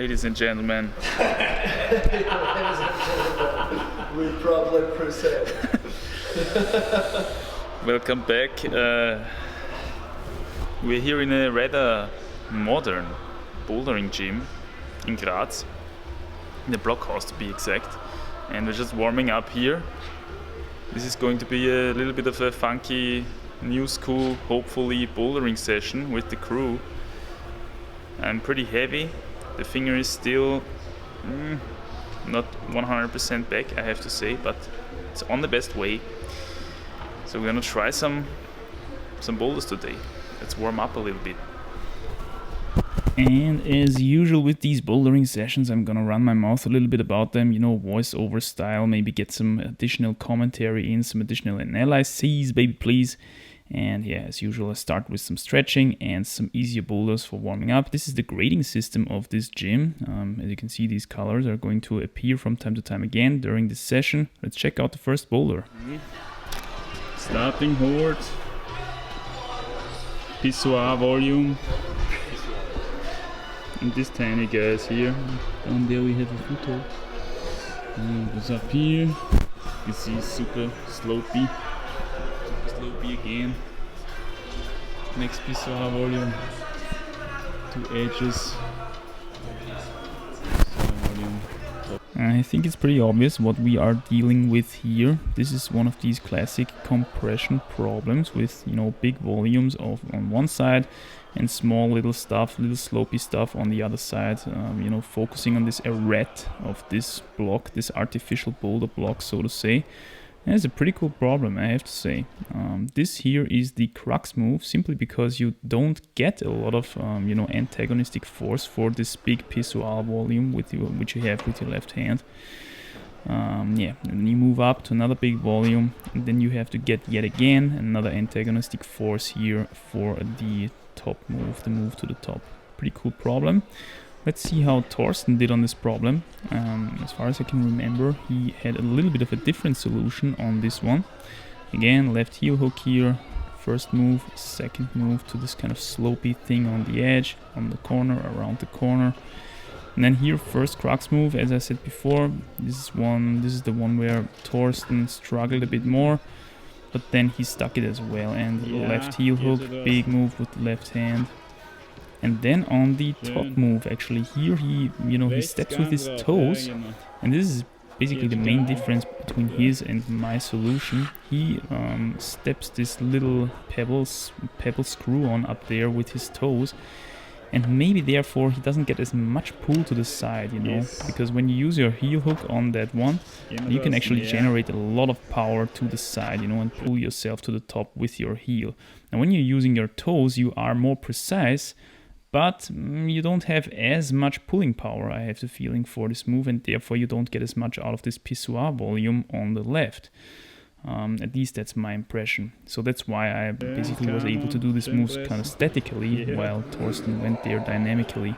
Ladies and gentlemen. We probably present. Welcome back. We're here in a rather modern bouldering gym in Graz, in the blockhouse to be exact, and we're just warming up here. This is going to be a little bit of a funky, new school, hopefully bouldering session with the crew. I'm pretty heavy. The finger is still not 100% back, I have to say, but it's on the best way. So we're gonna try some boulders today. Let's warm up a little bit. And as usual with these bouldering sessions, I'm gonna run my mouth a little bit about them, voice-over style, maybe get some additional commentary in, some additional analyses, baby please. And yeah, as usual, I start with some stretching and some easier boulders for warming up. This is the grading system of this gym. As you can see, these colors are going to appear from time to time again during this session. Let's check out the first boulder. Starting horde. Pissoir volume. And this tiny guy is here. Down there we have a foothold. And goes up here. You see, super slopey. Slopey again. Next pissoir volume. Two edges. I think it's pretty obvious what we are dealing with here. This is one of these classic compression problems with big volumes on one side and small little slopey stuff on the other side. Focusing on this arete of this block, this artificial boulder block, so to say. And it's a pretty cool problem, I have to say. This here is the crux move, simply because you don't get a lot of antagonistic force for this big pissoir volume which you have with your left hand. And you move up to another big volume, and then you have to get yet again another antagonistic force here for the top move, the move to the top. Pretty cool problem. Let's see how Thorsten did on this problem. As far as I can remember, he had a little bit of a different solution on this one. Again, left heel hook here, first move, second move to this kind of slopey thing on the edge, on the corner, around the corner. And then here, first crux move, as I said before, this is the one where Thorsten struggled a bit more, but then he stuck it as well. And left heel hook, big move with the left hand. And then on the top move, actually, here he steps with his toes, and this is basically the main difference between his and my solution. He steps this little pebble screw on up there with his toes, and maybe therefore he doesn't get as much pull to the side, because when you use your heel hook on that one, you can actually generate a lot of power to the side, and pull yourself to the top with your heel. Now when you're using your toes, you are more precise, but you don't have as much pulling power, I have the feeling, for this move, and therefore you don't get as much out of this pissoir volume on the left. At least that's my impression. So that's why I basically was able to do this move kind of statically, while Thorsten went there dynamically.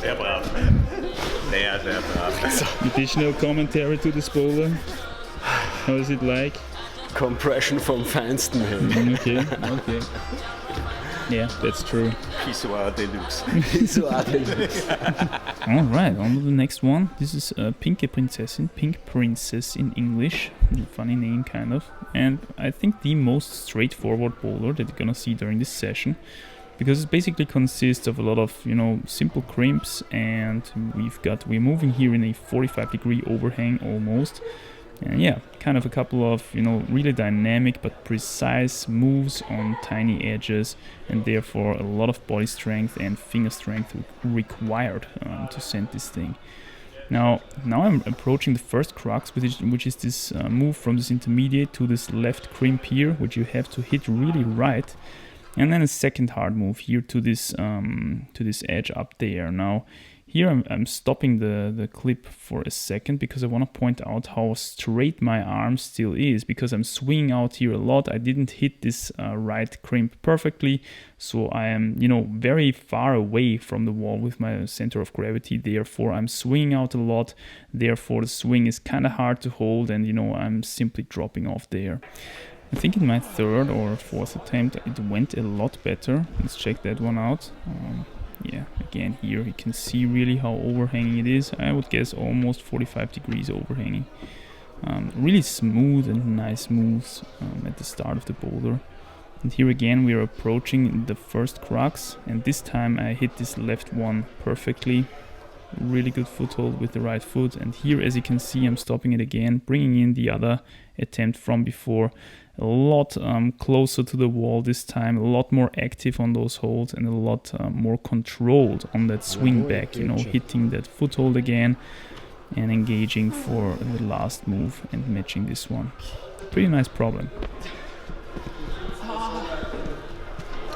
Sehr brav. Sehr brav. Additional commentary to this boulder. How is it like? Compression vom Feinsten. Okay. Yeah, that's true. Pissoir Deluxe. Pissoir Deluxe. Alright, on to the next one. This is Pink Princess in English. Funny name, kind of. And I think the most straightforward boulder that you're gonna see during this session, because it basically consists of a lot of simple crimps, and we're moving here in a 45-degree overhang almost. And yeah, kind of a couple of really dynamic but precise moves on tiny edges, and therefore a lot of body strength and finger strength required to send this thing. Now I'm approaching the first crux, which is this move from this intermediate to this left crimp here, which you have to hit really right, and then a second hard move here to this edge up there. Now here I'm stopping the clip for a second, because I want to point out how straight my arm still is, because I'm swinging out here a lot. I didn't hit this right crimp perfectly, so I am very far away from the wall with my center of gravity. Therefore I'm swinging out a lot, therefore the swing is kind of hard to hold, and I'm simply dropping off there. I think in my third or fourth attempt it went a lot better. Let's check that one out. Yeah, again here you can see really how overhanging it is. I would guess almost 45 degrees overhanging. Really smooth and nice moves at the start of the boulder. And here again we are approaching the first crux, and this time I hit this left one perfectly. Really good foothold with the right foot, and here as you can see I'm stopping it again, bringing in the other attempt from before. A lot closer to the wall this time, a lot more active on those holds, and a lot more controlled on that swing back, you know, hitting that foothold again and engaging for the last move and matching this one. Pretty nice problem.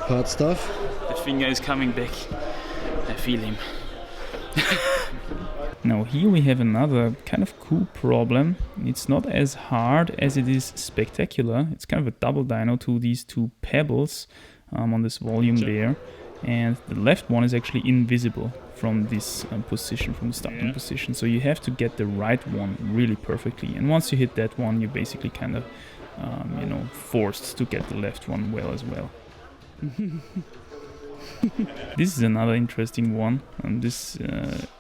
Hard stuff. The finger is coming back. I feel him. Now here we have another kind of cool problem. It's not as hard as it is spectacular. It's kind of a double dyno to these two pebbles on this volume there. And the left one is actually invisible from this position, from the starting position. So you have to get the right one really perfectly. And once you hit that one, you're basically kind of, you know, forced to get the left one well as well. This is another interesting one, and this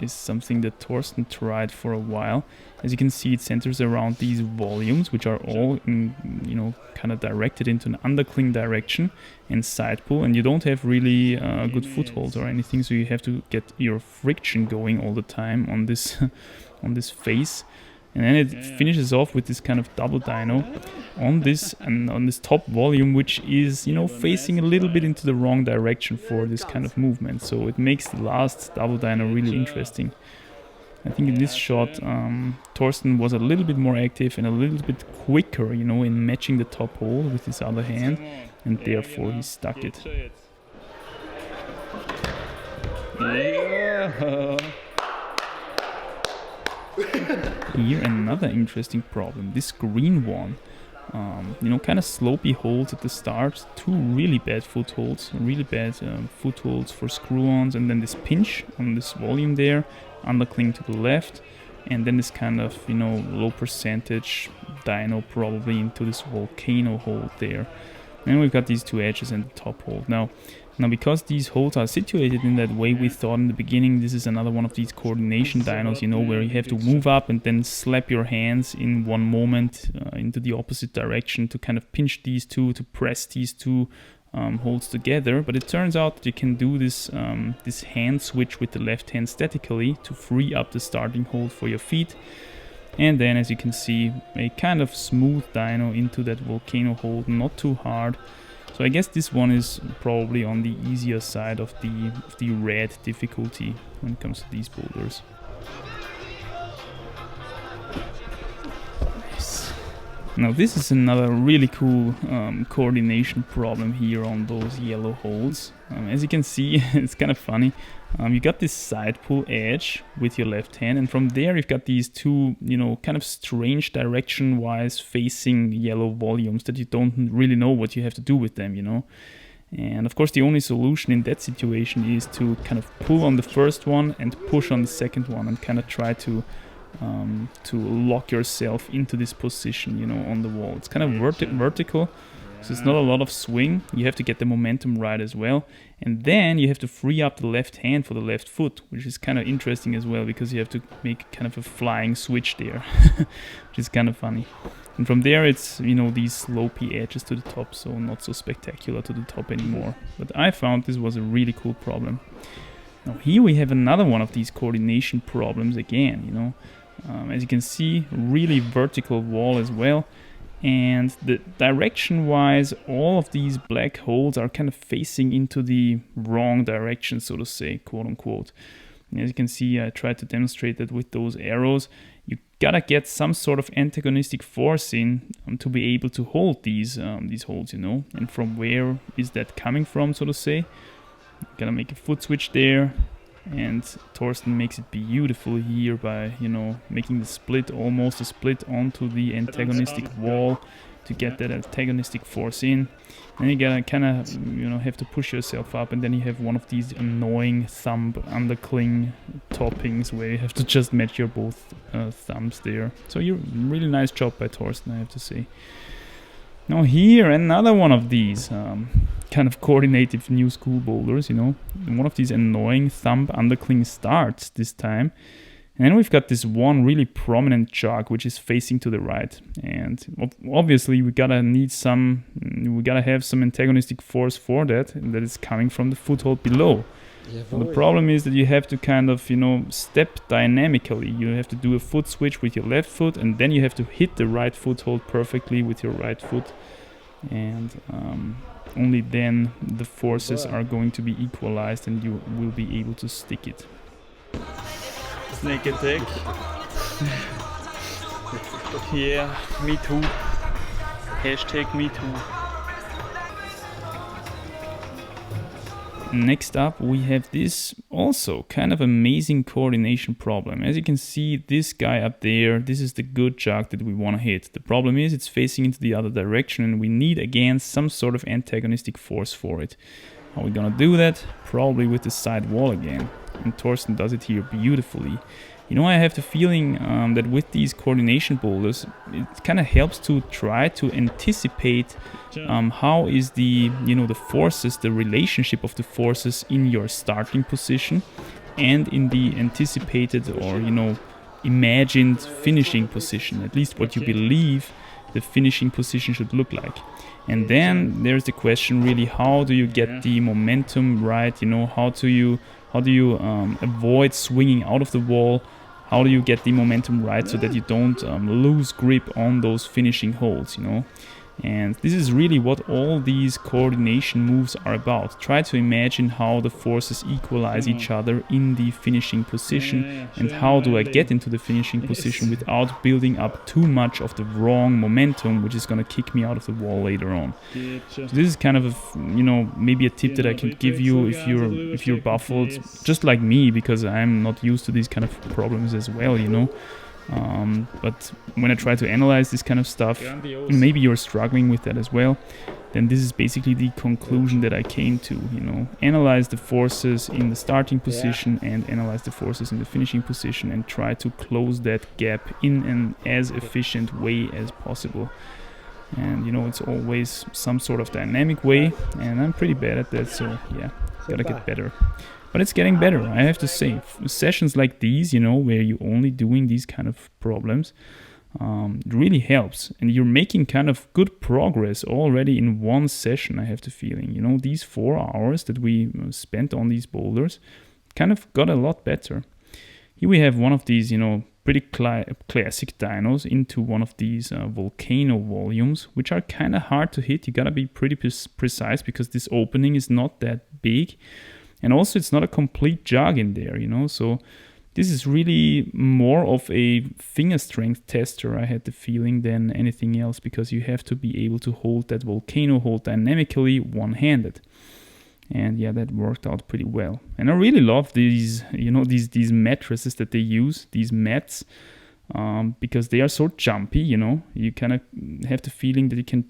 is something that Thorsten tried for a while. As you can see, it centers around these volumes, which are all in, you know, kind of directed into an undercling direction and side pull, and you don't have really good footholds or anything, so you have to get your friction going all the time on this on this face. And then it finishes off with this kind of double dyno on this and on this top volume, which is, you know, facing a little bit into the wrong direction for this kind of movement. So it makes the last double dyno really interesting. I think in this shot, Thorsten was a little bit more active and a little bit quicker, you know, in matching the top hole with his other hand, and therefore he stuck it. Yeah. Here another interesting problem, this green one. You know, kind of slopey holds at the start, two really bad footholds, footholds for screw-ons, and then this pinch on this volume there, undercling to the left, and then this kind of, you know, low percentage dyno probably into this volcano hold there. And we've got these two edges and the top hold. Now because these holds are situated in that way, we thought in the beginning this is another one of these coordination dynos, you know, where you have to move up and then slap your hands in one moment into the opposite direction to kind of pinch these two, to press these two holds together. But it turns out that you can do this this hand switch with the left hand statically to free up the starting hold for your feet. And then, as you can see, a kind of smooth dyno into that volcano hold, not too hard. So I guess this one is probably on the easier side of the red difficulty when it comes to these boulders. Nice. Now this is another really cool coordination problem here on those yellow holes. As you can see, it's kind of funny. You got this side pull edge with your left hand, and from there you've got these two, you know, kind of strange direction-wise facing yellow volumes that you don't really know what you have to do with them, you know. And of course the only solution in that situation is to kind of pull on the first one and push on the second one and kind of try to lock yourself into this position, you know, on the wall. It's kind of vertical. So it's not a lot of swing. You have to get the momentum right as well. And then you have to free up the left hand for the left foot, which is kind of interesting as well, because you have to make kind of a flying switch there, which is kind of funny. And from there it's, you know, these slopey edges to the top, so not so spectacular to the top anymore. But I found this was a really cool problem. Now here we have another one of these coordination problems again, you know. As you can see, really vertical wall as well. And the direction-wise, all of these black holes are kind of facing into the wrong direction, so to say, quote-unquote. As you can see, I tried to demonstrate that with those arrows. You gotta get some sort of antagonistic force in to be able to hold these holes, you know. And from where is that coming from, so to say? Gotta make a foot switch there. And Thorsten makes it beautiful here by, you know, making the split, almost a split onto the antagonistic wall to get that antagonistic force in. Then you gotta kind of, you know, have to push yourself up, and then you have one of these annoying thumb undercling toppings where you have to just match your both thumbs there. So really nice job by Thorsten, I have to say. Now here, another one of these kind of coordinated new school boulders, you know. One of these annoying thumb undercling starts this time. And then we've got this one really prominent jog which is facing to the right. And obviously we gotta have some antagonistic force for that, and that is coming from the foothold below. The problem is that you have to kind of, you know, step dynamically. You have to do a foot switch with your left foot, and then you have to hit the right foothold perfectly with your right foot. And only then the forces are going to be equalized and you will be able to stick it. Snake attack. Yeah, me too. Hashtag me too. Next up we have this also kind of amazing coordination problem. As you can see, this guy up there, this is the good jog that we want to hit. The problem is it's facing into the other direction and we need again some sort of antagonistic force for it. How are we gonna do that? Probably with the side wall again. And Torsten does it here beautifully. You know, I have the feeling that with these coordination boulders, it kind of helps to try to anticipate how is the, you know, the forces, the relationship of the forces in your starting position and in the anticipated or, you know, imagined finishing position, at least what you believe the finishing position should look like. And then there's the question really, how do you get the momentum right? You know, how do you avoid swinging out of the wall? How do you get the momentum right so that you don't lose grip on those finishing holds, you know? And this is really what all these coordination moves are about. Try to imagine how the forces equalize each other in the finishing position, and how do I get into the finishing position without building up too much of the wrong momentum, which is going to kick me out of the wall later on. So this is kind of a, you know, maybe a tip that I can give you if you're baffled, just like me, because I'm not used to these kind of problems as well, you know. But when I try to analyze this kind of stuff, maybe you're struggling with that as well, then this is basically the conclusion that I came to, you know. Analyze the forces in the starting position and analyze the forces in the finishing position and try to close that gap in an as efficient way as possible. And, you know, it's always some sort of dynamic way, and I'm pretty bad at that, so yeah, gotta get better. But it's getting better, I have to say. Sessions like these, you know, where you're only doing these kind of problems, it really helps. And you're making kind of good progress already in one session, I have the feeling. You know, these 4 hours that we spent on these boulders kind of got a lot better. Here we have one of these, you know, pretty classic dynos into one of these volcano volumes, which are kind of hard to hit. You gotta be pretty precise because this opening is not that big. And also it's not a complete jog in there, you know, so this is really more of a finger strength tester, I had the feeling, than anything else, because you have to be able to hold that volcano hold dynamically one-handed. And yeah, that worked out pretty well. And I really love these, you know, these mattresses that they use, these mats, because they are so jumpy, you know. You kind of have the feeling that you can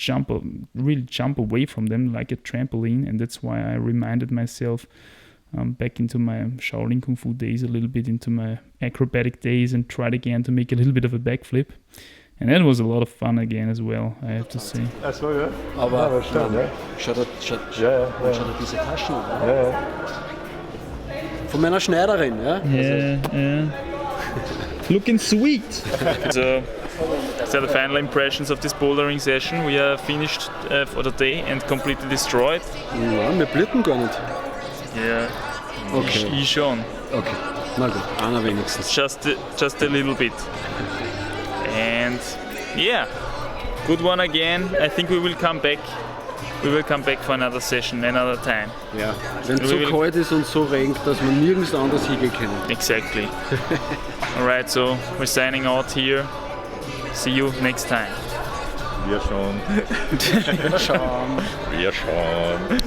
really jump away from them like a trampoline, and that's why I reminded myself back into my Shaolin Kung Fu days, a little bit into my acrobatic days, and tried again to make a little bit of a backflip. And that was a lot of fun again as well, I have to say. Das war ja. Aber stimmt, ja. schau dir diese Taschen an. Ja. Von meiner Schneiderin, ja? Yeah. Looking sweet! So, these are the final impressions of this bouldering session. We are finished for the day and completely destroyed. Ja, wir blitten gar nicht. Yeah, Okay. ich schon. Okay, na gut, einer wenigstens. Just a little bit. And yeah, good one again. I think we will come back. We will come back for another session, another time. Ja, wenn es so kalt ist und so regnet, dass wir nirgends anders hingehen können. Exactly. Alright, so we're signing out here. See you next time. Wir schon. Schauen. Wir schon.